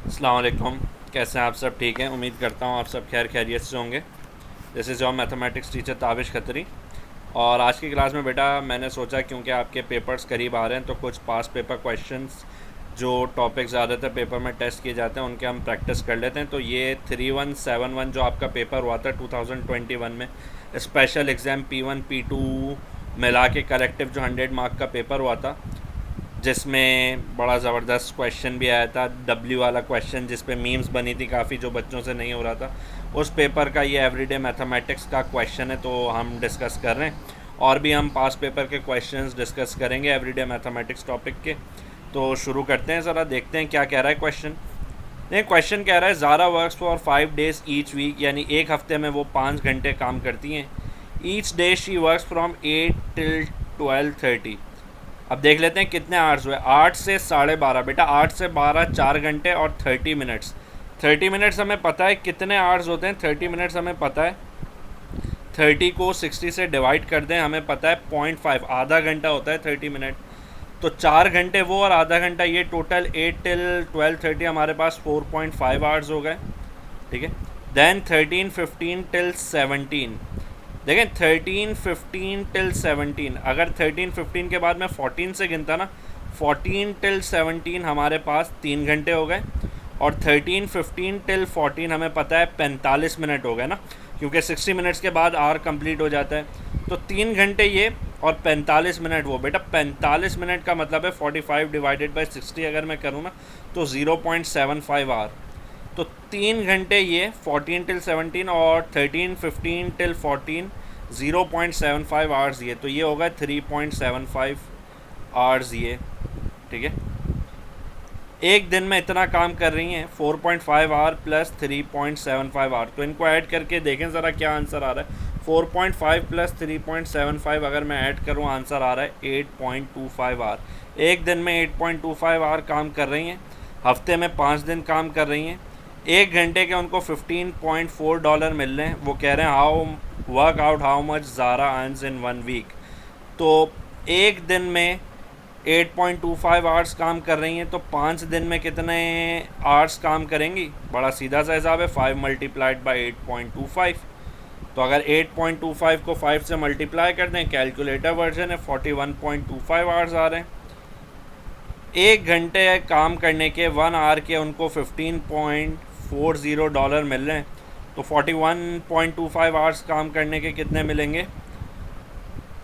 अस्सलाम वालेकुम। कैसे हैं आप सब? ठीक हैं, उम्मीद करता हूँ आप सब खैर खैरियत से होंगे। This is your mathematics teacher Tabish Khatri. और आज की क्लास में बेटा मैंने सोचा क्योंकि आपके पेपर्स करीब आ रहे हैं तो कुछ पास पेपर क्वेश्चंस जो टॉपिक ज़्यादातर पेपर में टेस्ट किए जाते हैं उनके हम प्रैक्टिस कर लेते हैं। तो ये 3171 जो आपका पेपर हुआ था 2021 में, स्पेशल एग्ज़ाम P1 P2 मिला के कलेक्टिव जो 100 मार्क का पेपर हुआ था, जिसमें बड़ा ज़बरदस्त क्वेश्चन भी आया था, डब्ल्यू वाला क्वेश्चन जिस पे मीम्स बनी थी काफ़ी, जो बच्चों से नहीं हो रहा था, उस पेपर का ये एवरीडे मैथमेटिक्स का क्वेश्चन है तो हम डिस्कस कर रहे हैं। और भी हम पास पेपर के क्वेश्चंस डिस्कस करेंगे एवरीडे मैथमेटिक्स टॉपिक के। तो शुरू करते हैं, ज़रा देखते हैं क्या कह रहा है क्वेश्चन। नहीं, क्वेश्चन कह रहा है Zara works for 5 days each week, यानी एक हफ्ते में वो 5 घंटे काम करती हैं। Each day she works from 8 till 12:30। अब देख लेते हैं कितने आवर्स हुए। 8 से 12:30 बेटा, 8 से 12 4 घंटे और 30 मिनट्स। 30 मिनट्स हमें पता है कितने आवर्स होते हैं। 30 मिनट्स हमें पता है, 30 को 60 से डिवाइड कर दें, हमें पता है 0.5, आधा घंटा होता है 30 मिनट। तो 4 घंटे वो और आधा घंटा ये, टोटल 8 till 12:30 हमारे पास 4.5 आवर्स हो गए। ठीक है। देन 13 15 till 17, देखें 13 15 till 17, अगर 13 15 के बाद मैं 14 से गिनता ना, 14 till 17 हमारे पास 3 घंटे हो गए। और 13 15 till 14 हमें पता है 45 मिनट हो गए ना, क्योंकि 60 मिनट्स के बाद आवर कंप्लीट हो जाता है। तो 3 घंटे ये और 45 मिनट वो। बेटा 45 मिनट का मतलब है 45 डिवाइडेड बाई 60 अगर मैं करूँ ना तो 0.75 आवर। तो 3 घंटे ये 14 till 17 और 13 15 till 14 0.75 आवर्स ये, तो ये होगा 3.75 आवर्स ये। ठीक है। एक दिन में इतना काम कर रही हैं, 4.5 आवर प्लस 3.75 आवर। तो इनको ऐड करके देखें ज़रा क्या आंसर आ रहा है। 4.5 प्लस 3.75 अगर मैं ऐड करूँ, आंसर आ रहा है 8.25 आवर। एक दिन में 8.25 आवर काम कर रही हैं, हफ्ते में 5 दिन काम कर रही हैं, एक घंटे के उनको $15.4 मिल रहे हैं। वो कह रहे हैं how work out how much Zara earns in 1 week. तो एक दिन में 8.25 आवर्स काम कर रही हैं, तो 5 दिन में कितने आवर्स काम करेंगी? बड़ा सीधा सा हिसाब है, 5 मल्टीप्लाइड बाई 8.25। तो अगर 8.25 को 5 से मल्टीप्लाई कर दें, कैलकुलेटर वर्जन है, 41.25 आवर्स आ रहे हैं। एक घंटे काम करने के 1 आवर के उनको $15.40 मिल रहे हैं। तो 41.25 आवर्स काम करने के कितने मिलेंगे?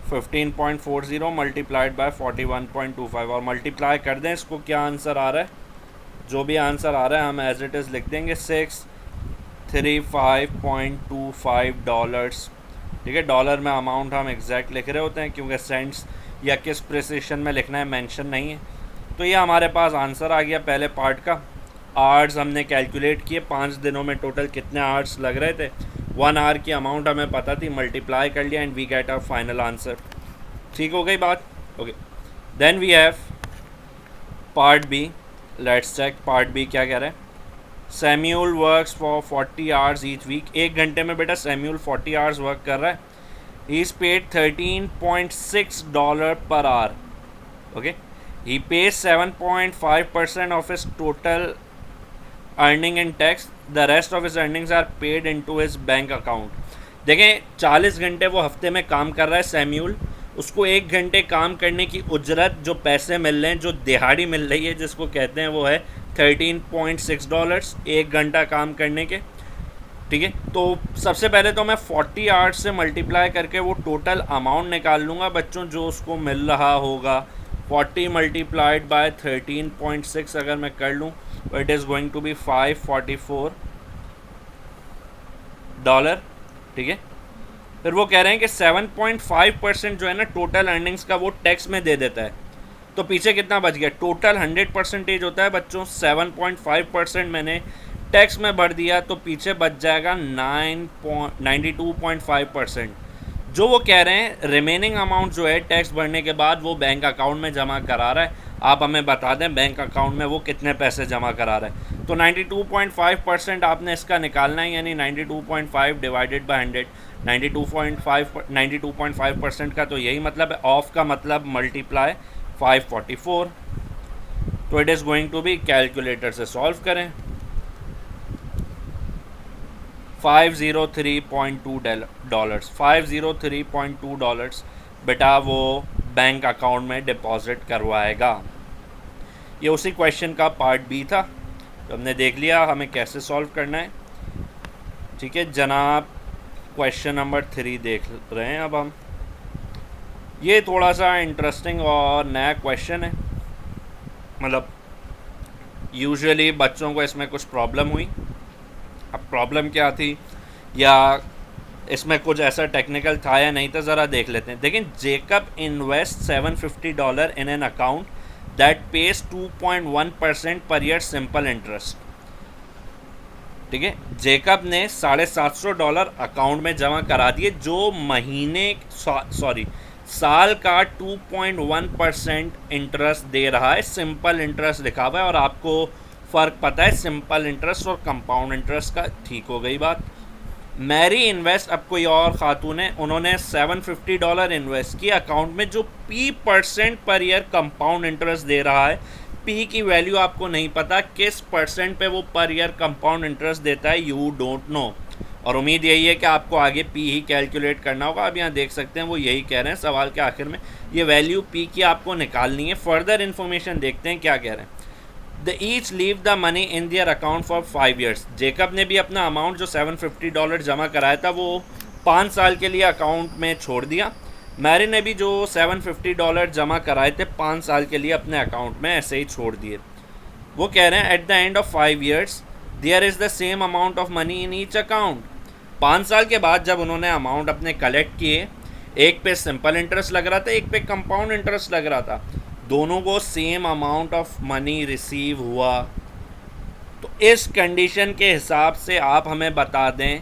15.40 मल्टीप्लाइड बाय 41.25, और मल्टीप्लाई कर दें इसको, क्या आंसर आ रहा है? जो भी आंसर आ रहा है हम एज इट इज़ लिख देंगे, $635.25। ठीक है। डॉलर में अमाउंट हम एग्जैक्ट लिख रहे होते हैं क्योंकि सेंट्स या किस प्रिसिशन में लिखना है मेंशन नहीं है। तो ये हमारे पास आंसर आ गया पहले पार्ट का। आवर्स हमने कैलकुलेट किए, 5 दिनों में टोटल कितने आवर्स लग रहे थे, 1 आवर की अमाउंट हमें पता थी, मल्टीप्लाई कर लिया and we get a final answer. ठीक हो गई बात? Okay. Then we have part B. Let's check part B क्या कह रहा है। Samuel works for 40 hours each week. एक घंटे में बेटा सैम्यूल 40 आवर्स वर्क कर रहा है। He is paid $13.6 per hour. Okay. He pays 7.5% of his total earning in tax. The rest of his earnings are paid into his bank account. देखें 40 घंटे वो हफ्ते में काम कर रहा है सैम्यूल, उसको एक घंटे काम करने की उजरत जो पैसे मिल रहे हैं, जो दिहाड़ी मिल रही है जिसको कहते हैं, वो है $13.6 एक घंटा काम करने के। ठीक है। तो सबसे पहले तो मैं 40 आवर्स से मल्टीप्लाई करके वो टोटल अमाउंट निकाल लूँगा बच्चों जो उसको मिल रहा होगा। 40 मल्टीप्लाइड बाय 13.6 अगर मैं कर लूँ तो it is going to be $544। ठीक है। फिर वो कह रहे हैं कि 7.5% जो है ना टोटल अर्निंग्स का, वो टैक्स में दे देता है। तो पीछे कितना बच गया? टोटल 100% होता है बच्चों, 7.5% मैंने टैक्स में भर दिया, तो पीछे बच जाएगा 92.5%। जो वो कह रहे हैं रिमेनिंग अमाउंट जो है टैक्स भरने के बाद वो बैंक अकाउंट में जमा करा रहा है। आप हमें बता दें बैंक अकाउंट में वो कितने पैसे जमा करा रहा है। तो 92.5% आपने इसका निकालना है, यानी 92.5 डिवाइडेड बाय 100। 92.5% का तो यही मतलब है, ऑफ का मतलब मल्टीप्लाई 544। तो it is going to be, calculator से सॉल्व करें। $503.2 $503.2 बेटा वो बैंक अकाउंट में डिपॉजिट करवाएगा। ये उसी क्वेश्चन का पार्ट बी था, तो हमने देख लिया हमें कैसे सॉल्व करना है। ठीक है जनाब, क्वेश्चन नंबर 3 देख रहे हैं अब हम। ये थोड़ा सा इंटरेस्टिंग और नया क्वेश्चन है, मतलब यूजुअली बच्चों को इसमें कुछ प्रॉब्लम हुई। अब प्रॉब्लम क्या थी या इसमें कुछ ऐसा टेक्निकल था या नहीं था, ज़रा देख लेते हैं। लेकिन Jacob invest $750 in an account that page 2.1% per year simple interest. ठीक है, जेकब ने $750 अकाउंट में जमा करा दिए जो महीने साल का 2.1% इंटरेस्ट दे रहा है। सिंपल इंटरेस्ट लिखा हुआ है और आपको फ़र्क पता है सिंपल इंटरेस्ट और कंपाउंड इंटरेस्ट का। ठीक हो गई बात। मैरी इन्वेस्ट, अब कोई और खातून है, उन्होंने $750 इन्वेस्ट किया अकाउंट में जो P% per year compound interest दे रहा है। P की वैल्यू आपको नहीं पता, किस परसेंट पे वो पर ईयर कंपाउंड इंटरेस्ट देता है, यू डोंट नो। और उम्मीद यही है कि आपको आगे P ही कैलकुलेट करना होगा। अब यहाँ देख सकते हैं वो यही कह रहे हैं सवाल के आखिर में, ये वैल्यू P की आपको निकालनी है। फर्दर इन्फॉर्मेशन देखते हैं क्या कह रहे हैं। They each leave the money in their account for 5 years। Jacob ने भी अपना अमाउंट जो $750 जमा कराया था वो 5 साल के लिए अकाउंट में छोड़ दिया। मैरी ने भी जो $750 जमा कराए थे 5 साल के लिए अपने अकाउंट में ऐसे ही छोड़ दिए। वो कह रहे हैं at the end of 5 years there is the same amount of money in each account. 5 साल के बाद जब उन्होंने अमाउंट अपने कलेक्ट किए, एक पे सिंपल इंटरेस्ट लग रहा था, एक पे कंपाउंड इंटरेस्ट लग रहा था, दोनों को same amount of money receive हुआ। तो इस कंडीशन के हिसाब से आप हमें बता दें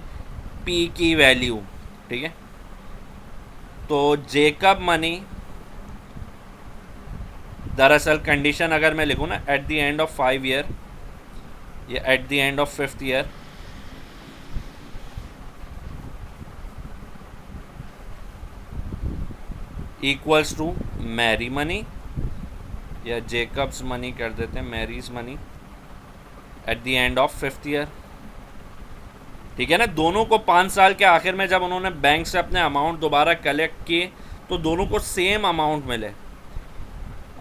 P की वैल्यू। ठीक है, तो जेकब मनी, दरअसल कंडीशन अगर मैं लिखूँ ना at the end of 5 year या at the end of 5th year, equals to Mary money या जेकब्स मनी कर देते हैं, Mary's money at the end of 5th year। ठीक है ना, दोनों को 5 साल के आखिर में जब उन्होंने बैंक से अपने अमाउंट दोबारा कलेक्ट किए तो दोनों को सेम अमाउंट मिले।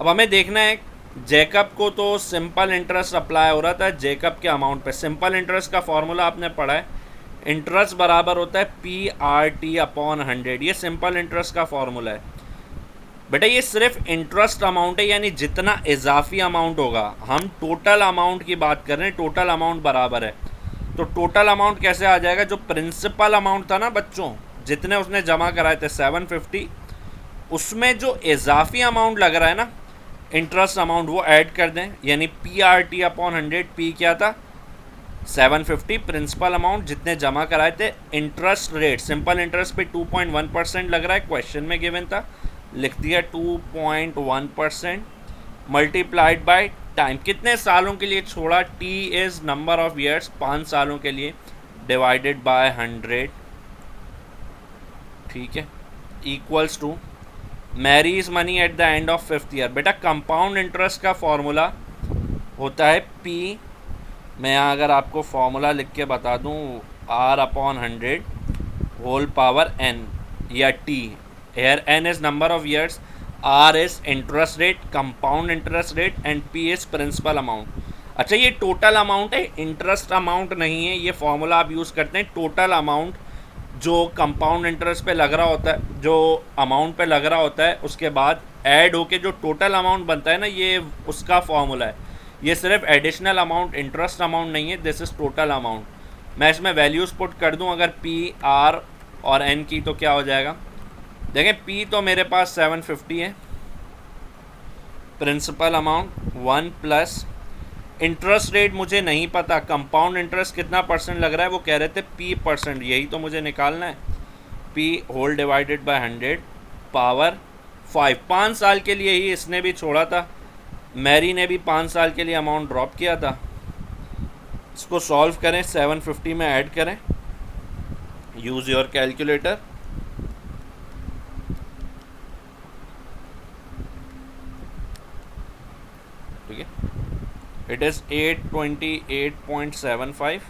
अब हमें देखना है जेकब को तो सिंपल इंटरेस्ट अप्लाई हो रहा था जेकब के अमाउंट पे। सिंपल इंटरेस्ट का फॉर्मूला आपने पढ़ा है, इंटरेस्ट बराबर होता है PRT/100। ये सिंपल इंटरेस्ट का फॉर्मूला है बेटा। ये सिर्फ इंटरेस्ट अमाउंट है, यानी जितना इजाफी अमाउंट होगा, हम टोटल अमाउंट की बात कर रहे हैं, टोटल अमाउंट बराबर है। तो टोटल अमाउंट कैसे आ जाएगा, जो प्रिंसिपल अमाउंट था ना बच्चों, जितने उसने जमा कराए थे 750, उसमें जो इजाफी अमाउंट लग रहा है ना इंटरेस्ट अमाउंट, वो ऐड कर दें, यानी PRT/100। P क्या था 750, प्रिंसिपल अमाउंट जितने जमा कराए थे, इंटरेस्ट रेट सिंपल इंटरेस्ट पे 2.1% लग रहा है, क्वेश्चन में गिवन था, लिख दिया 2.1%, मल्टीप्लाइड बाय टाइम, कितने सालों के लिए छोड़ा, T is number of years, 5 सालों के लिए, डिवाइडेड बाय 100। ठीक है, equals to Mary's money at the end of 5th year। बेटा कंपाउंड इंटरेस्ट का फॉर्मूला होता है P, मैं यहाँ अगर आपको फॉर्मूला लिख के बता दूँ, R/100 होल पावर N या T। Here N is number of years, R is interest rate, compound interest rate and P is principal amount। अच्छा, ये टोटल अमाउंट है, इंटरेस्ट अमाउंट नहीं है। ये फॉर्मूला आप यूज़ करते हैं टोटल अमाउंट जो कंपाउंड इंटरेस्ट पे लग रहा होता है, जो अमाउंट पे लग रहा होता है, उसके बाद ऐड होके जो टोटल अमाउंट बनता है ना, ये उसका फॉर्मूला है। ये सिर्फ एडिशनल अमाउंट, इंटरेस्ट अमाउंट नहीं है, दिस इज़ टोटल अमाउंट। मैं इसमें वैल्यूज़ पुट कर दूँ अगर P, R और N की, तो क्या हो जाएगा, देखें P तो मेरे पास 750 है, principal amount 1 plus interest rate मुझे नहीं पता, कंपाउंड इंटरेस्ट कितना परसेंट लग रहा है, वो कह रहे थे P%, यही तो मुझे निकालना है। P whole divided by 100 power 5। 5 साल के लिए ही इसने भी छोड़ा था, मैरी ने भी 5 साल के लिए अमाउंट ड्रॉप किया था। इसको सॉल्व करें, 750 में ऐड करें, यूज़ योर कैलकुलेटर। ठीक है, इट इज़ 828.75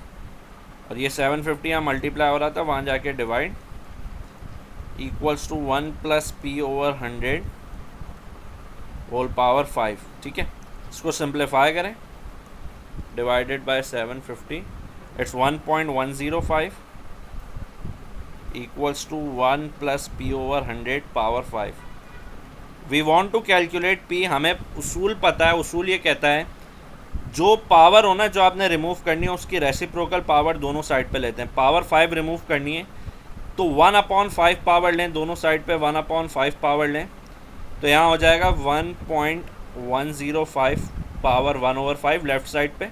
और ये 750 यहाँ मल्टीप्लाई हो रहा था, वहाँ जाके divide, equals to 1 plus P over 100 whole power 5। ठीक है, इसको सिंप्लीफाई करें, divided by 750, it's 1.105 equals to 1 plus P over 100 power 5। We want to calculate P. हमें उसूल पता है, उसूल ये कहता है जो पावर हो ना, जो आपने रिमूव करनी है, उसकी रेसिप्रोकल पावर दोनों साइड पे लेते हैं। पावर 5 रिमूव करनी है तो 1/5 पावर लें, दोनों साइड पे 1/5 पावर लें, तो यहाँ हो जाएगा 1.105 पावर 1/5 लेफ़्ट साइड पे,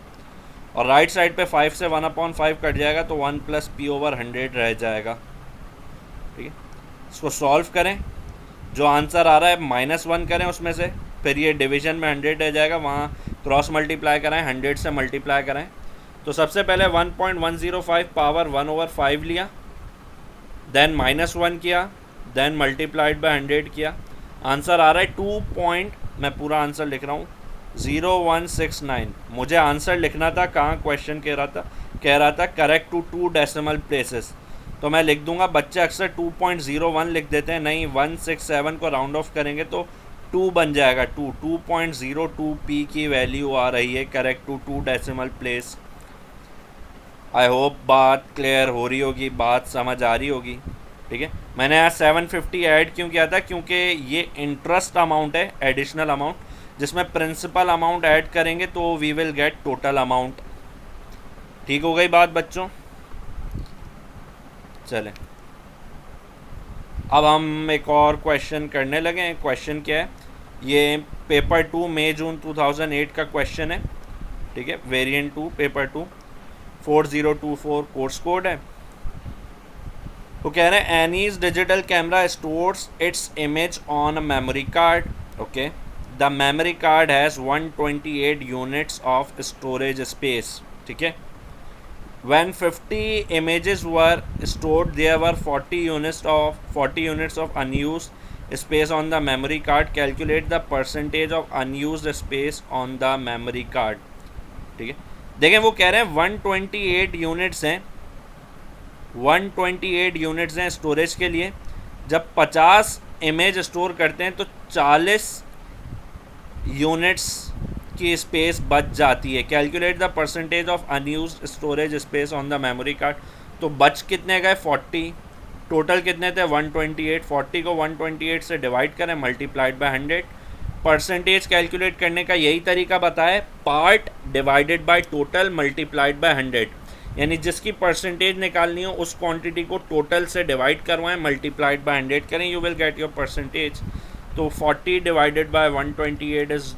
और राइट साइड पे 5 से 1/5 कट जाएगा तो 1 प्लस पी ओवर 100 रह जाएगा। ठीक है, इसको सॉल्व करें, जो आंसर आ रहा है -1 करें उसमें से, फिर ये डिवीजन में 100 रह जाएगा, वहाँ क्रॉस मल्टीप्लाई कराएं, 100 से मल्टीप्लाई कराएं। तो सबसे पहले 1.105 पावर 1/5 लिया, देन -1 किया, देन मल्टीप्लाइड बाय 100 किया, आंसर आ रहा है 2. मैं पूरा आंसर लिख रहा हूँ, 0169। मुझे आंसर लिखना था, कहाँ क्वेश्चन कह रहा था करेक्ट टू 2 डेसिमल प्लेसेस, तो मैं लिख दूंगा। बच्चे अक्सर 2.01 लिख देते हैं, नहीं 167 को राउंड ऑफ करेंगे तो 2 बन जाएगा। 2.02 पी की वैल्यू आ रही है correct to 2 decimal place. I hope बात क्लियर हो रही होगी, बात समझ आ रही होगी। ठीक है, मैंने यहाँ 750 ऐड क्यों किया था, क्योंकि ये इंटरेस्ट अमाउंट है, एडिशनल अमाउंट, जिसमें प्रिंसिपल अमाउंट ऐड करेंगे तो we will get total amount. ठीक हो गई बात बच्चों? चलें, अब हम एक और क्वेश्चन करने लगे हैं। क्वेश्चन क्या है, ये पेपर 2 मई जून 2008 का क्वेश्चन है। ठीक है, वेरिएंट 2 पेपर 2 4024 कोर्स कोड है। तो कह रहे हैं Annie's digital camera stores its image on a memory card. Okay, the memory card has 128 units of storage space. ठीक है, when 50 images were stored there were 40 units of unused space on the memory card. Calculate the percentage of unused space on the memory card. ठीक है, देखें वो कह रहे हैं 128 units हैं, 128 यूनिट्स हैं स्टोरेज के लिए। जब 50 इमेज स्टोर करते हैं तो 40 यूनिट्स की स्पेस बच जाती है। Calculate the percentage of unused storage space on the memory card. तो बच कितने गए? 40। टोटल कितने थे? 128। 40 को 128 से डिवाइड करें, मल्टीप्लाइड बाय 100। परसेंटेज कैलकुलेट करने का यही तरीका बताया, part divided by total multiplied by 100। यानी जिसकी परसेंटेज निकालनी हो उस क्वांटिटी को टोटल से डिवाइड करवाएं, मल्टीप्लाइड बाय 100 करें, you will get your percentage. तो 40 divided by 128 is,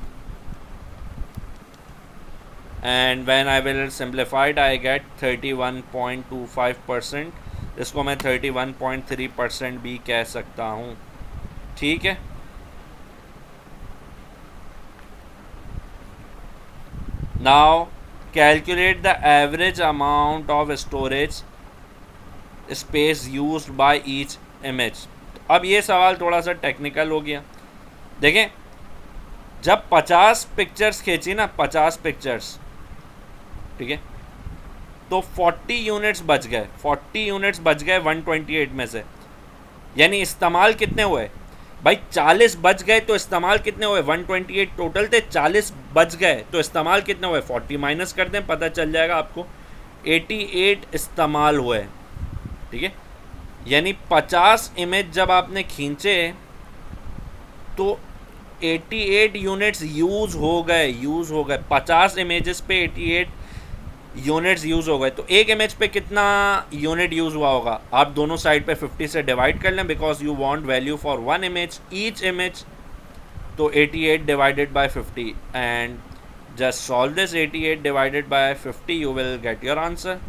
and when I will simplify it I get 31.25%। इसको मैं 31.3% भी कह सकता हूँ। ठीक है, now calculate the average amount of storage space used by each image। अब ये सवाल थोड़ा सा टेक्निकल हो गया। देखें, जब 50 पिक्चर्स खींची ना, 50 पिक्चर्स, ठीक है, तो 40 यूनिट्स बच गए, 40 यूनिट्स बच गए 128 में से। यानी इस्तेमाल कितने हुए भाई? 40 बच गए तो इस्तेमाल कितने हुए? 128 टोटल थे, 40 बच गए तो इस्तेमाल कितने हुए? 40 माइनस कर दें, पता चल जाएगा आपको, 88 इस्तेमाल हुए। ठीक है, यानी 50 इमेज जब आपने खींचे तो 88 यूनिट्स यूज़ हो गए। 50 इमेजेस पे 88 यूनिट्स यूज़ हो गए। तो एक इमेज पे कितना यूनिट यूज़ हुआ होगा? आप दोनों साइड पे 50 से डिवाइड कर लें, because you want value for one image, each image. तो 88 divided by 50 and just solve this. 88 divided by 50 you will get your answer.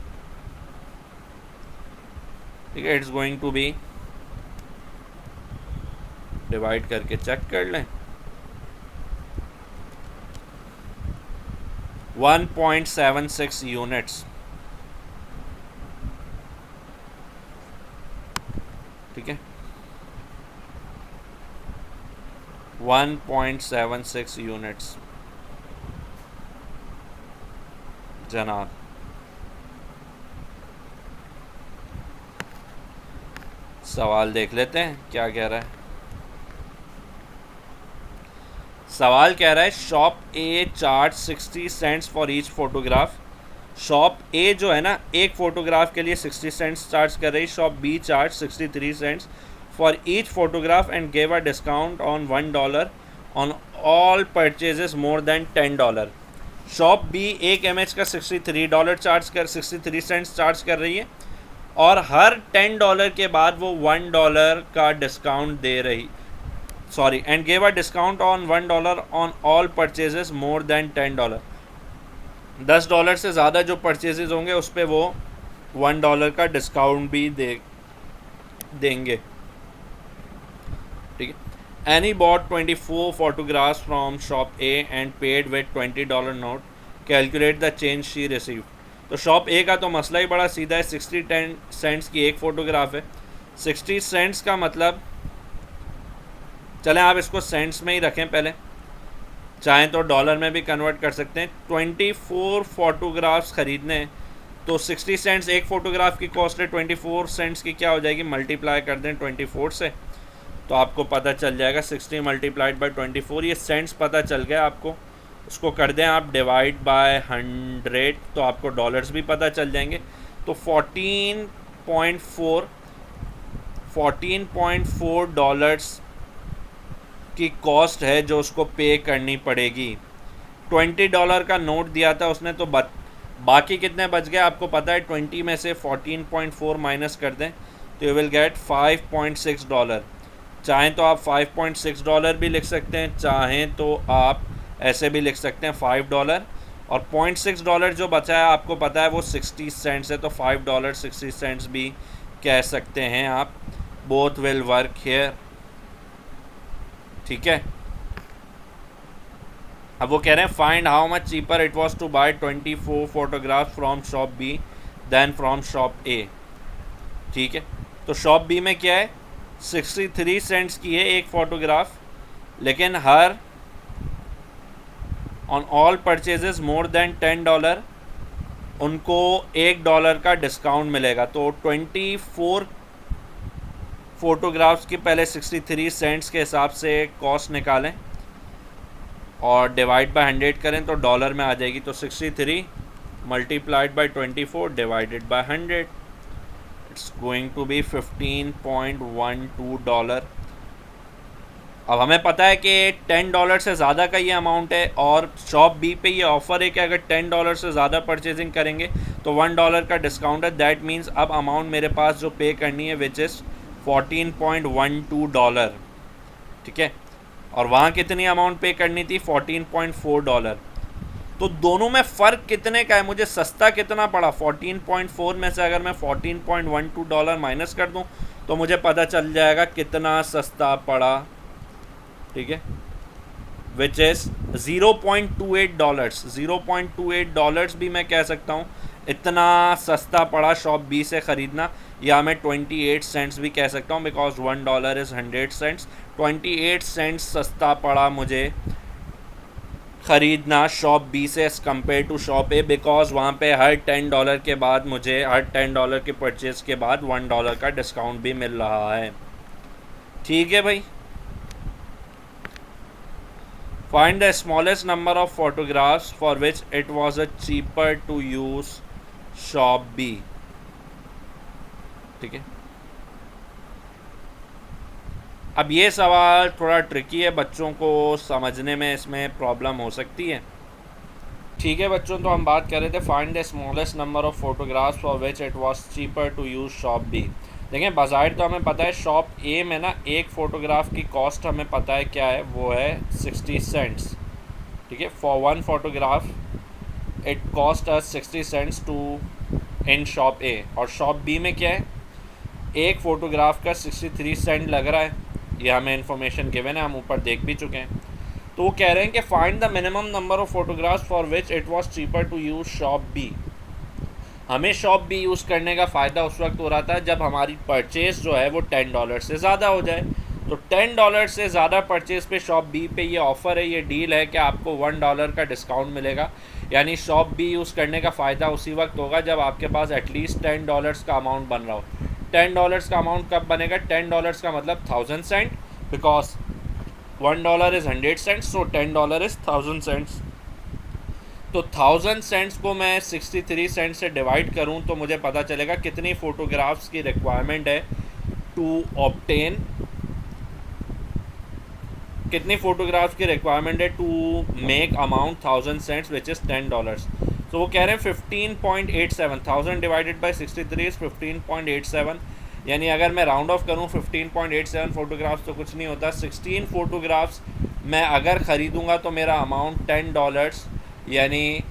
ठीक है, it's going to be, divide करके चेक कर लें, 1.76 यूनिट्स। ठीक है, 1.76 यूनिट्स जनाब। सवाल देख लेते हैं क्या कह रहा है। सवाल कह रहा है shop A charge 60 cents for each photograph. Shop A जो है ना एक फ़ोटोग्राफ के लिए 60 सेंट्स चार्ज कर रही। Shop B charge 63 cents for each photograph and gave a discount on $1 on all purchases more than $10। Shop B एक एमएच का $63 सेंट्स चार्ज कर रही है और हर $10 के बाद वो $1 का डिस्काउंट दे रही, sorry, and gave a discount on $1 on all purchases more than $10। $10 से ज़्यादा जो परचेजेस होंगे उस पर वो $1 का डिस्काउंट भी देंगे। ठीक है। Annie bought 24 photographs from shop A and paid with $20 note, calculate the change she receive. तो शॉप ए का तो मसला ही बड़ा सीधा है। 60 सेंट्स की एक फ़ोटोग्राफ है। 60 सेंट्स का मतलब, चलें आप इसको सेंट्स में ही रखें पहले, चाहें तो डॉलर में भी कन्वर्ट कर सकते हैं। 24 फोटोग्राफ्स ख़रीदने हैं तो 60 सेंट्स एक फ़ोटोग्राफ की कॉस्ट है। 24 सेंट्स की क्या हो जाएगी, मल्टीप्लाई कर दें 24 से तो आपको पता चल जाएगा 60 मल्टीप्लाइड बाई 24। ये सेंट्स पता चल गया आपको। उसको कर दें आप डिवाइड बाय 100 तो आपको डॉलर्स भी पता चल जाएंगे। तो 14.4 डॉलर्स की कॉस्ट है जो उसको पे करनी पड़ेगी। $20 का नोट दिया था उसने, तो बाकी कितने बच गए आपको पता है। 20 में से 14.4 माइनस कर दें तो यू विल गेट $5.6। चाहें तो आप $5.6 भी लिख सकते हैं, चाहें तो आप ऐसे भी लिख सकते हैं $5। और $0.6 जो बचा है आपको पता है वो 60 सेंट्स है, तो $5.60 भी कह सकते हैं आप। Both will work here. ठीक है। अब वो कह रहे हैं find how much cheaper it was to buy 24 photographs from shop B than from shop A. ठीक है। तो शॉप बी में क्या है, 63 सेंट्स की है एक फ़ोटोग्राफ, लेकिन her on all purchases more than $10 उनको $1 का डिस्काउंट मिलेगा। तो 24 फ़ोटोग्राफ्स की पहले 63 सेंट्स के हिसाब से कॉस्ट निकालें और डिवाइड बाय 100 करें तो डॉलर में आ जाएगी। तो 63 multiplied by 24 divided by 100, it's going to be $15.12। अब हमें पता है कि $10 से ज़्यादा का ये अमाउंट है और शॉप बी पे ये ऑफ़र है कि अगर $10 से ज़्यादा परचेजिंग करेंगे तो $1 का डिस्काउंट है। दैट मीन्स अब अमाउंट मेरे पास जो पे करनी है विच इज़ $14.12। ठीक है। और वहाँ कितनी अमाउंट पे करनी थी, $14.4। तो दोनों में फ़र्क कितने का है, मुझे सस्ता कितना पड़ा। 14.4 में से अगर मैं $14.12 माइनस कर दूँ तो मुझे पता चल जाएगा कितना सस्ता पड़ा। ठीक है। Which is $0.28। $0.28 भी मैं कह सकता हूँ इतना सस्ता पड़ा शॉप बी से ख़रीदना, या मैं 28 सेंट्स भी कह सकता हूँ बिकॉज $1 इज़ 100 सेंट्स। 28 सेंट्स सस्ता पड़ा मुझे ख़रीदना शॉप बी से as compare to shop A, because वहाँ पे हर $10 के बाद मुझे हर $10 के परचेज़ के बाद $1 का डिस्काउंट भी मिल रहा है। ठीक है भाई। Find the smallest number of photographs for which it was cheaper to use shop B। ठीक है। अब ये सवाल थोड़ा ट्रिकी है, बच्चों को समझने में इसमें प्रॉब्लम हो सकती है। ठीक है बच्चों, तो हम बात कर रहे थे find the smallest number of photographs for which it was cheaper to use shop B. देखें बाज़ाहिर तो हमें पता है शॉप ए में ना एक फ़ोटोग्राफ की कॉस्ट हमें पता है क्या है, वो है 60 सेंट्स। ठीक है। For one photograph it cost us 60 cents to in shop A. और शॉप बी में क्या है, एक फ़ोटोग्राफ का 63 सेंट लग रहा है। ये हमें इन्फॉर्मेशन गिवन है, हम ऊपर देख भी चुके हैं। तो वो कह रहे हैं कि find the minimum number of photographs for which it was cheaper to use shop B. हमें शॉप बी यूज़ करने का फ़ायदा उस वक्त हो रहा था जब हमारी परचेज़ जो है वो $10 से ज़्यादा हो जाए। तो $10 से ज़्यादा परचेज़ पे शॉप बी पे ये ऑफ़र है, ये डील है कि आपको $1 का डिस्काउंट मिलेगा। यानी शॉप बी यूज़ करने का फ़ायदा उसी वक्त होगा जब आपके पास एटलीस्ट $10 का अमाउंट बन रहा हो। $10 का अमाउंट कब बनेगा? $10 का मतलब 1000 cent, because $1 is 100 cents, so $10 is 1000 cents. तो 1000 सेंट्स को मैं 63 सेंट से डिवाइड करूं तो मुझे पता चलेगा कितनी फ़ोटोग्राफ्स की रिक्वायरमेंट है टू ऑब्टेन, कितनी फ़ोटोग्राफ्स की रिक्वायरमेंट है to make amount 1000 cents which is $10। तो वो कह रहे हैं 15.87, 1000 डिवाइडेड बाई 63 इज़ 15.87, यानी अगर मैं राउंड ऑफ करूं 15.87 फ़ोटोग्राफ्स तो कुछ नहीं होता। 16 फ़ोटोग्राफ्स मैं अगर ख़रीदूँगा तो मेरा अमाउंट $10 यानी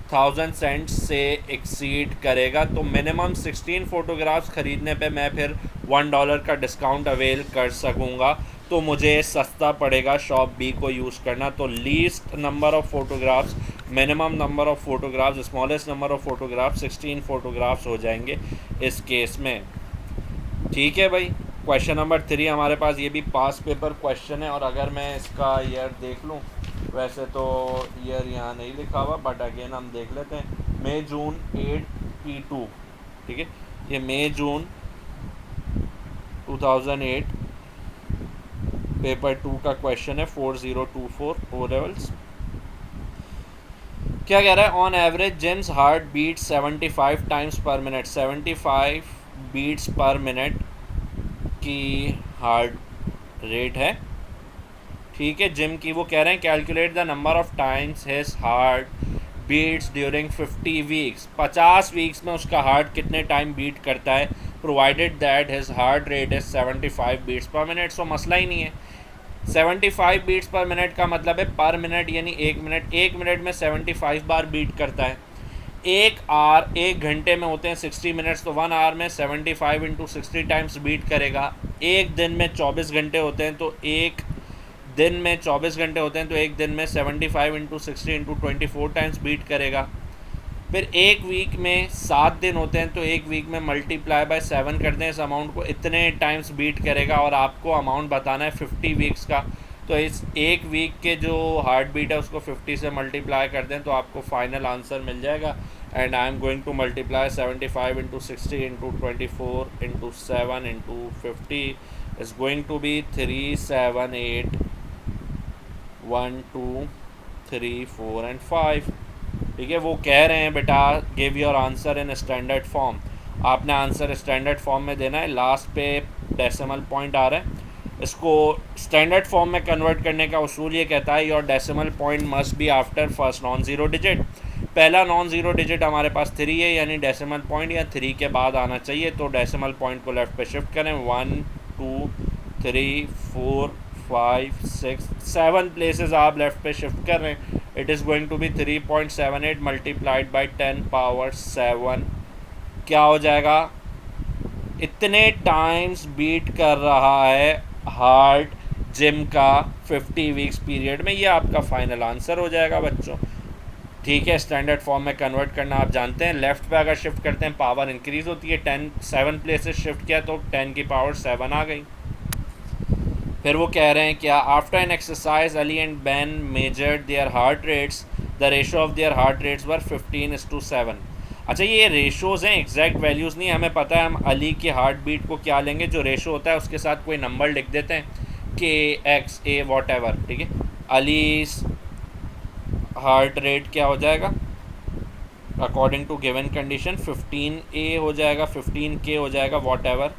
1000 सेंट्स से एक्सीड करेगा। तो मिनिमम 16 फ़ोटोग्राफ्स ख़रीदने पे मैं फिर $1 का डिस्काउंट अवेल कर सकूँगा, तो मुझे सस्ता पड़ेगा शॉप बी को यूज़ करना। तो least number of photographs, minimum number of photographs, smallest number of photographs 16 photographs हो जाएंगे इस केस में। ठीक है भाई। क्वेश्चन नंबर 3 हमारे पास, ये भी पास पेपर क्वेश्चन है, और अगर मैं इसका ईयर देख लूँ, वैसे तो ईयर यहाँ नहीं लिखा हुआ, बट अगेन हम देख लेते हैं। मई जून 8 P2, ठीक है, ये मई जून 2008 पेपर 2 का क्वेश्चन है, 4024 ओ लेवल्स। क्या कह रहा है? On average Jim's heart beat 75 times per minute, 75 beats per minute की हार्ट रेट है, ठीक है, जिम की। वो कह रहे हैं calculate the number of times his heart beats during 50 weeks, 50 weeks में उसका हार्ट कितने टाइम बीट करता है, provided that his heart rate is 75 beats per minute. So मसला ही नहीं है। 75 बीट्स पर मिनट का मतलब है पर मिनट यानी एक मिनट में 75 बार बीट करता है। एक घंटे में होते हैं 60 मिनट्स, तो 1 आवर में 75 इंटू 60 टाइम्स बीट करेगा। एक दिन में 24 घंटे होते हैं, तो एक दिन में 24 घंटे होते हैं, तो एक दिन में 75 इंटू 60 इंटू 24 टाइम्स बीट करेगा। फिर एक वीक में 7 दिन होते हैं, तो एक वीक में मल्टीप्लाई बाय 7 करते हैं, इस अमाउंट को इतने टाइम्स बीट करेगा, और आपको अमाउंट बताना है 50 वीक्स का। तो इस एक वीक के जो हार्ट बीट है उसको 50 से मल्टीप्लाई कर दें तो आपको फाइनल आंसर मिल जाएगा। And I am going to multiply 75 into 60 into 24 into 7 into 50 is going to be 378 1 2 3 4 and 5। ठीक है, वो कह रहे हैं बेटा give your answer in standard form. आपने आंसर स्टैंडर्ड फॉर्म में देना है। लास्ट पे डेसिमल पॉइंट आ रहा है, इसको स्टैंडर्ड फॉर्म में कन्वर्ट करने का उसूल ये कहता है your decimal point must be after first non zero digit. पहला नॉन ज़ीरो डिजिट हमारे पास 3 है, यानी डेसिमल पॉइंट या 3 के बाद आना चाहिए। तो डेसिमल पॉइंट को लेफ़्ट पे शिफ्ट करें, 1 2 3 4 5 6 7 प्लेसेस आप लेफ़्ट पे शिफ्ट कर रहे हैं। It is going to be 3.78 multiplied by 10 power 7 क्या हो जाएगा? इतने टाइम्स बीट कर रहा है हार्ट जिम का 50 वीक्स पीरियड में। ये आपका फाइनल आंसर हो जाएगा बच्चों। ठीक है, स्टैंडर्ड फॉर्म में कन्वर्ट करना आप जानते हैं। लेफ़्ट पे अगर शिफ्ट करते हैं पावर इंक्रीज़ होती है, 7 प्लेसेस शिफ्ट किया तो 10 की पावर 7 आ गई। फिर वो कह रहे हैं क्या? After an exercise Ali and Ben measured their heart rates, the ratio of their heart rates were 15:7। अच्छा, ये रेशोज़ हैं, एग्जैक्ट वैल्यूज़ नहीं। हमें पता है हम अली के हार्ट बीट को क्या लेंगे, जो रेशो होता है उसके साथ कोई नंबर लिख देते हैं, KXA वॉट एवर। ठीक है, अली हार्ट रेट क्या हो जाएगा according to given condition? 15A हो जाएगा, 15K हो जाएगा, वॉट एवर।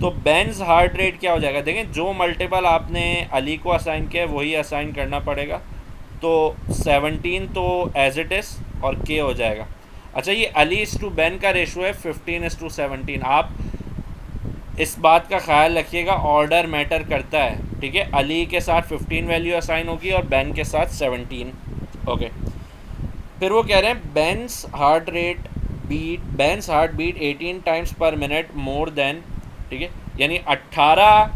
तो बेंस हार्ट रेट क्या हो जाएगा? देखें, जो मल्टीपल आपने अली को असाइन किया है वही असाइन करना पड़ेगा। तो 17 तो एज इट इज़ और K हो जाएगा। अच्छा, ये अली इस टू बेन का रेशो है 15:17। आप इस बात का ख्याल रखिएगा, ऑर्डर मैटर करता है। ठीक है, अली के साथ 15 वैल्यू असाइन होगी और बेन के साथ 17। ओके, फिर वो कह रहे हैं Ben's heart beat 18 times per minute more than, ठीक है, यानी 18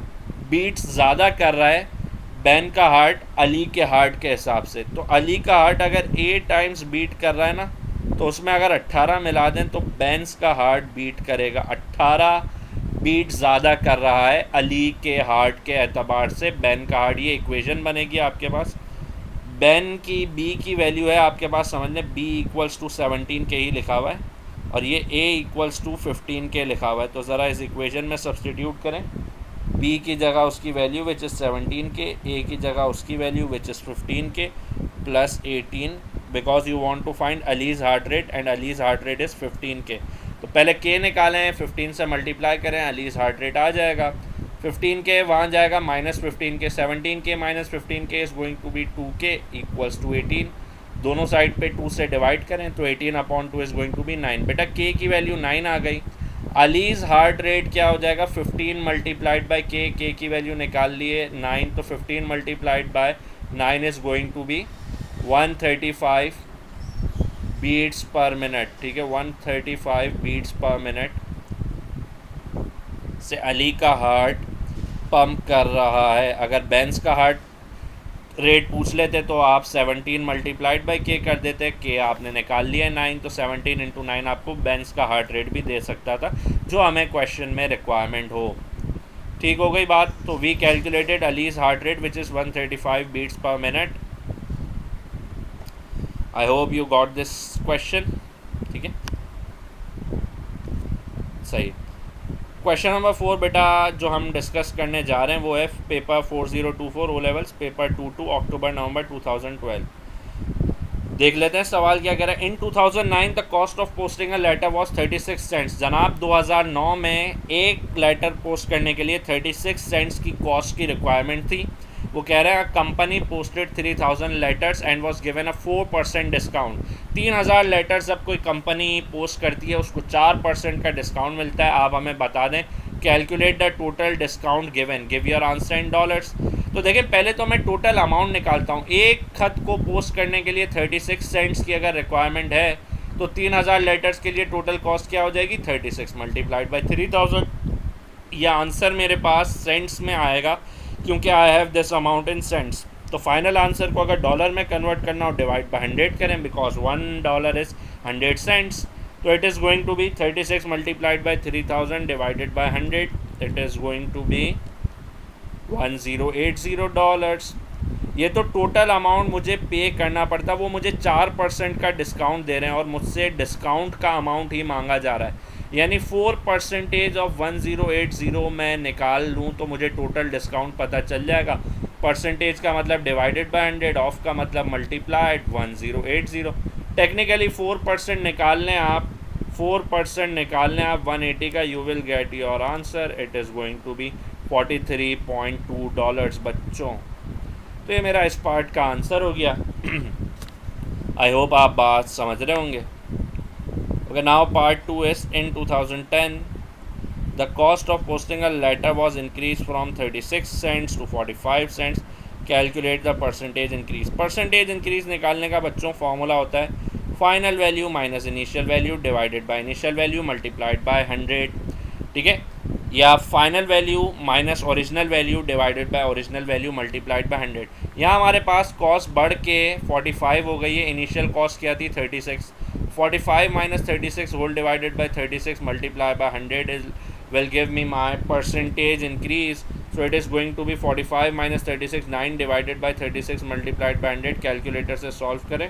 बीट्स ज़्यादा कर रहा है बैन का हार्ट अली के हार्ट के हिसाब से। तो अली का हार्ट अगर 8 टाइम्स बीट कर रहा है ना, तो उसमें अगर 18 मिला दें तो बैन्स का हार्ट बीट करेगा। 18 बीट ज़्यादा कर रहा है अली के हार्ट के एतबार से बैन का हार्ट। ये इक्वेशन बनेगी आपके पास। बैन की बी की वैल्यू है आपके पास, समझ लें B = 17 के ही लिखा हुआ है। और ये a इक्वल्स टू 15K लिखा हुआ है। तो ज़रा इस इक्वेशन में सब्सटीट्यूट करें, b की जगह उसकी value which is 17K, a की जगह उसकी value which is 15K plus 18 because you want to find Ali's heart rate and Ali's heart rate is 15K। तो पहले k निकालें, 15 से मल्टीप्लाई करें, अलीज़ हार्ट रेट आ जाएगा। 15K वहाँ जाएगा minus 15K, 17K minus 15K is going to be 2K equals to 18। दोनों side पे 2 से डिवाइड करें तो 18/2 इज़ गोइंग टू बी 9। बेटा k की वैल्यू 9 आ गई। अलीज़ हार्ट रेट क्या हो जाएगा, 15 मल्टीप्लाइड बाई k की वैल्यू निकाल लिए 9, तो 15 multiplied by 9 is going to be 135 beats per minute. ठीक है, 135 बीट्स पर मिनट से अली का हार्ट पंप कर रहा है। अगर बेंस का हार्ट रेट पूछ लेते तो आप 17 मल्टीप्लाइड बाई के कर देते, के आपने निकाल लिया 9, तो 17 इंटू 9 आपको बेंस का हार्ट रेट भी दे सकता था जो हमें क्वेश्चन में रिक्वायरमेंट हो। ठीक हो गई बात। तो we calculated Ali's heart rate which is 135 beats per minute. I hope you got this question. ठीक है, सही। क्वेश्चन नंबर 4 बेटा जो हम डिस्कस करने जा रहे हैं वो है paper 4024 O levels paper 22 October November 2012। देख लेते हैं सवाल क्या कह रहा है। In 2009 the cost of posting a letter was 36 cents. जनाब 2009 में एक लेटर पोस्ट करने के लिए 36 सेंट्स की कॉस्ट की रिक्वायरमेंट थी। वो कह रहे हैं company posted 3000 letters and was given a 4% discount. 3000 letters जब कोई कंपनी पोस्ट करती है उसको 4% का डिस्काउंट मिलता है। आप हमें बता दें, calculate the total discount given, give your answer in dollars. तो देखिए पहले तो मैं टोटल अमाउंट निकालता हूँ। एक खत को पोस्ट करने के लिए 36 सेंट्स की अगर रिक्वायरमेंट है तो 3000 लेटर्स के लिए टोटल कॉस्ट क्या हो जाएगी, 36 मल्टीप्लाइड बाई 3000। यह आंसर मेरे पास सेंट्स में आएगा क्योंकि I have this amount in cents. तो फाइनल आंसर को अगर डॉलर में कन्वर्ट करना हो डिवाइड बाई 100 करें बिकॉज $1 इज़ 100 सेंट्स। तो it is going to be 36 multiplied by 3000 divided by 100, it is going to be $1080। ये तो टोटल अमाउंट मुझे पे करना पड़ता, वो मुझे 4% का डिस्काउंट दे रहे हैं और मुझसे डिस्काउंट का अमाउंट ही मांगा जा रहा है। यानी 4% ऑफ 1080 मैं निकाल लूँ तो मुझे टोटल डिस्काउंट पता चल जाएगा। परसेंटेज का मतलब डिवाइडेड बाय 100, ऑफ का मतलब मल्टीप्लाइड 1080। टेक्निकली 4% निकाल लें आप, 4% निकाल लें आप 180 का, you will get your answer. It is going to be $43.2 बच्चों। तो ये मेरा इस पार्ट का आंसर हो गया। आई होप आप बात समझ रहे होंगे। Okay, now part 2 is in 2010 the cost of posting a letter was increased from 36 cents to 45 cents. Calculate the percentage increase. Percentage increase निकालने का बच्चों फॉर्मूला होता है final value minus initial value divided by initial value multiplied by 100। ठीक है, या final value minus original value divided by original value multiplied by 100। यहाँ हमारे पास कॉस्ट बढ़ के 45 हो गई है, इनिशियल कॉस्ट क्या थी 36। 45 minus 36 whole divided by 36 multiplied by 100 is will give me my percentage increase. So it is going to be 45 minus 36, 9 divided by 36 multiplied by 100। Calculator से सॉल्व करें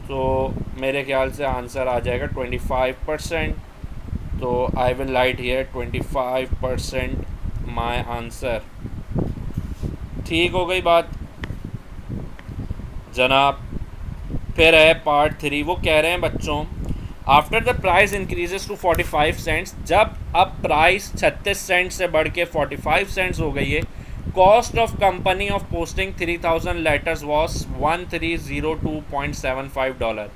तो मेरे ख्याल से आंसर आ जाएगा 25%। तो I will write here 25% my answer. ठीक हो गई बात जनाब। फिर है पार्ट 3। वो कह रहे हैं बच्चों after the price increases to 45 cents, जब अब प्राइस 36 सेंट से बढ़ के 45 सेंट्स हो गई है, cost of company of posting 3000 letters was $1302.75।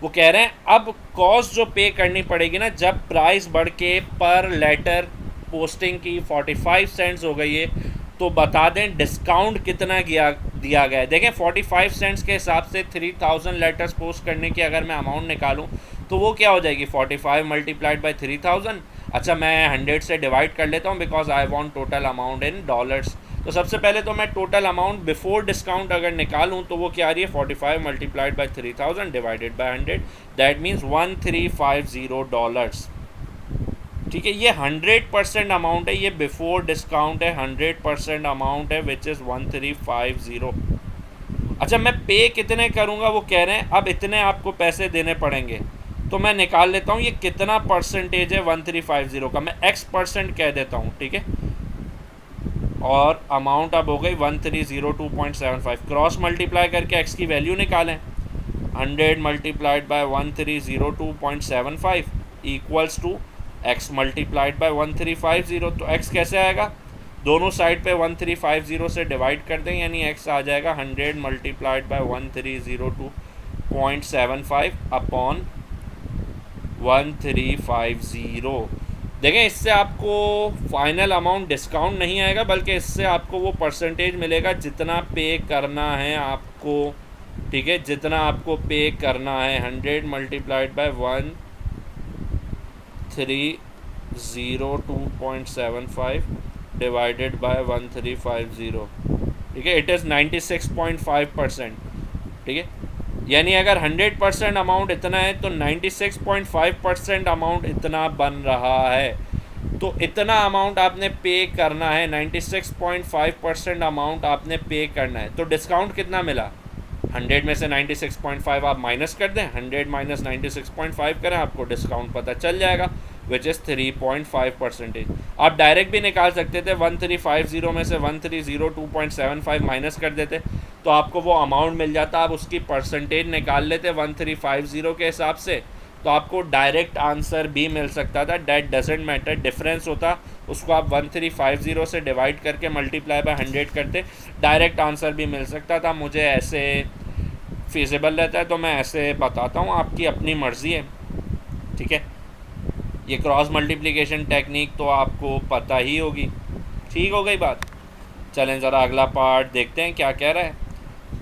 वो कह रहे हैं अब कॉस्ट जो पे करनी पड़ेगी ना जब प्राइस बढ़ के पर लेटर पोस्टिंग की 45 सेंट्स हो गई है, तो बता दें डिस्काउंट कितना दिया गया है। देखें 45 सेंट्स के हिसाब से 3000 लेटर्स पोस्ट करने की अगर मैं अमाउंट निकालूं तो वो क्या हो जाएगी 45 मल्टीप्लाइड बाई 3000। अच्छा मैं 100 से डिवाइड कर लेता हूं because I want total amount in dollars. तो सबसे पहले तो मैं टोटल अमाउंट बिफोर डिस्काउंट अगर निकालूं तो वो क्या आ रही है 45 multiplied by 3000 divided by 100, that means $1350। ठीक है, ये 100% अमाउंट है, ये बिफोर डिस्काउंट है, 100% अमाउंट है विच इज़ 1350। अच्छा मैं पे कितने करूँगा, वो कह रहे हैं अब इतने आपको पैसे देने पड़ेंगे। तो मैं निकाल लेता हूँ ये कितना परसेंटेज है 1350 का, मैं x% कह देता हूँ, ठीक है। और अमाउंट अब हो गई 1302.75। क्रॉस मल्टीप्लाई करके x की वैल्यू निकालें। 100 multiplied by 1302.75 equals to x multiplied by 1350। तो x कैसे आएगा, दोनों साइड पे 1350 से डिवाइड कर दें, यानी x आ जाएगा 100 मल्टीप्लाइड बाय 1302.75 अपॉन 1350। देखें, इससे आपको फाइनल अमाउंट डिस्काउंट नहीं आएगा, बल्कि इससे आपको वो परसेंटेज मिलेगा जितना पे करना है आपको, ठीक है, जितना आपको पे करना है। 100 मल्टीप्लाइड बाय 1302.75 डिवाइडेड बाय 1350, ठीक है, इट इज़ 96.5%, ठीक है। यानी अगर 100% अमाउंट इतना है तो 96.5% अमाउंट इतना बन रहा है। तो इतना अमाउंट आपने पे करना है, 96.5% अमाउंट आपने पे करना है। तो डिस्काउंट कितना मिला, 100 में से 96.5 आप माइनस कर दें, 100 माइनस 96.5 करें, आपको डिस्काउंट पता चल जाएगा, विच इज़ 3.5%। आप डायरेक्ट भी निकाल सकते थे, 1350 में से 1302.75 माइनस कर देते तो आपको वो अमाउंट मिल जाता। आप उसकी परसेंटेज निकाल लेते 1350 के हिसाब से, तो आपको डायरेक्ट आंसर भी मिल सकता था। डैट डजेंट मैटर, डिफरेंस होता उसको आप 1350 से डिवाइड करके मल्टीप्लाई बाय 100 करते, डायरेक्ट आंसर भी मिल सकता था। मुझे ऐसे फिजिबल रहता है तो मैं ऐसे बताता हूँ, आपकी अपनी मर्ज़ी है, ठीक है। ये क्रॉस मल्टीप्लिकेशन टेक्निक तो आपको पता ही होगी, ठीक हो गई बात। चलें ज़रा अगला पार्ट देखते हैं क्या कह रहा है।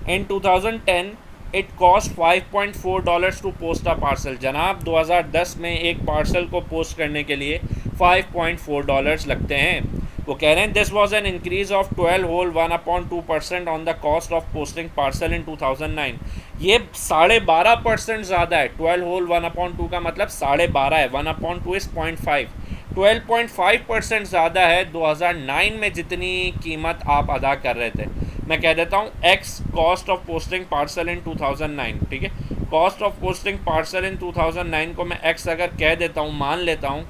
In 2010 it cost $5.4 to post a parcel. जनाब 2010 में एक पार्सल को पोस्ट करने के लिए $5.4 लगते हैं। वो कह रहे हैं this was an increase of 12 whole 1/2% on the cost of posting parcel in 2009। ये 12.5% ज़्यादा है। 12 होल 1/2 का मतलब 12.5 है, 1/2 इज़ 0.5, 12.5% ज़्यादा है 2009 में जितनी कीमत आप अदा कर रहे थे। मैं कह देता हूँ x cost of posting parcel in 2009, ठीक है। Cost of posting parcel in 2009 को मैं एक्स अगर कह देता हूँ, मान लेता हूँ,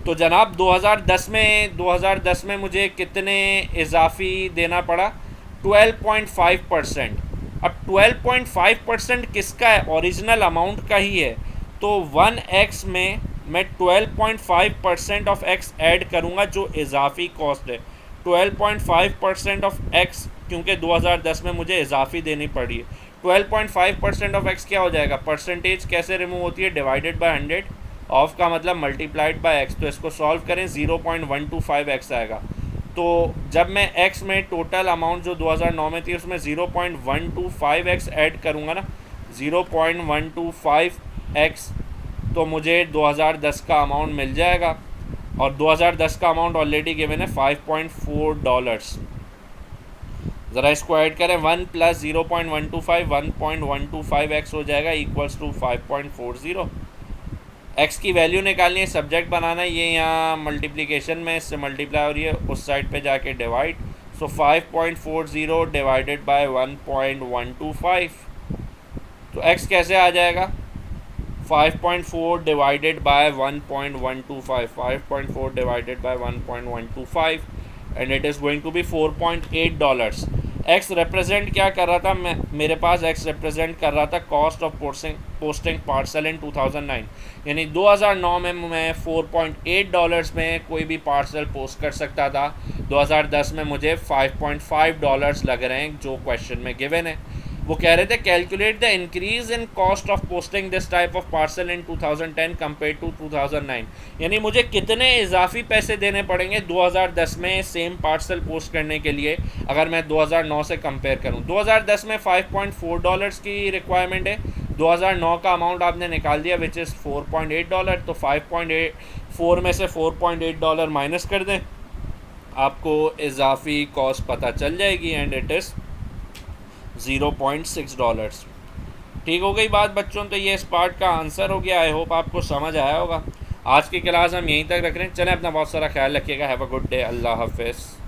तो जनाब 2010 में मुझे कितने इजाफी देना पड़ा, 12.5%। अब 12.5% किसका है, ओरिजिनल अमाउंट का ही है। तो 1x में मैं 12.5% ऑफ x ऐड करूँगा जो इजाफी कॉस्ट है। 12.5% ऑफ x, क्योंकि 2010 में मुझे इजाफी देनी पड़ी है। 12.5% ऑफ x क्या हो जाएगा, परसेंटेज कैसे रिमूव होती है, डिवाइडेड बाय 100, ऑफ का मतलब मल्टीप्लाइड बाय x। तो इसको सॉल्व करें, 0.125x आएगा। तो जब मैं x में टोटल अमाउंट जो 2009 में थी उसमें 0.125x ऐड करूँगा ना, 0.125x, तो मुझे 2010 का अमाउंट मिल जाएगा। और 2010 का अमाउंट ऑलरेडी गिवन है $5.4। ज़रा इसको ऐड करें, 1 + 0.125 1.125x हो जाएगा इक्वल्स टू 5.40। x की वैल्यू निकालनी है, सब्जेक्ट बनाना है, ये यहाँ मल्टीप्लिकेशन में इससे मल्टीप्लाई हो रही है, उस साइड पे जाके डिवाइड। सो 5.40 डिवाइडेड बाय 1.125, तो x कैसे आ जाएगा, 5.4 divided by 1.125, 5.4 divided by 1.125 and it is going to be $4.8। x represent क्या कर रहा था, मेरे पास x रिप्रेजेंट कर रहा था cost of posting parcel in 2009। यानी 2009 में मैं $4.8 में कोई भी पार्सल पोस्ट कर सकता था। 2010 में मुझे $5.5 लग रहे हैं जो क्वेश्चन में गिवन है। वो कह रहे थे calculate the increase in cost of posting this type of parcel in 2010 compare to 2009। यानी मुझे कितने इजाफी पैसे देने पड़ेंगे 2010 में सेम पार्सल पोस्ट करने के लिए, अगर मैं 2009 से कंपेयर करूं। 2010 में $5.4 की रिक्वायरमेंट है, 2009 का अमाउंट आपने निकाल दिया विच इज़ $4.8। तो 5.4 में से $4.8 माइनस कर दें, आपको इजाफी कॉस्ट पता चल जाएगी एंड इट इज़ $0.6। ठीक हो गई बात बच्चों। तो ये इस पार्ट का आंसर हो गया। आई होप आपको समझ आया होगा। आज की क्लास हम यहीं तक रख रहे हैं। चलें, अपना बहुत सारा ख्याल रखिएगा। Have a good day. अल्लाह हाफिज़।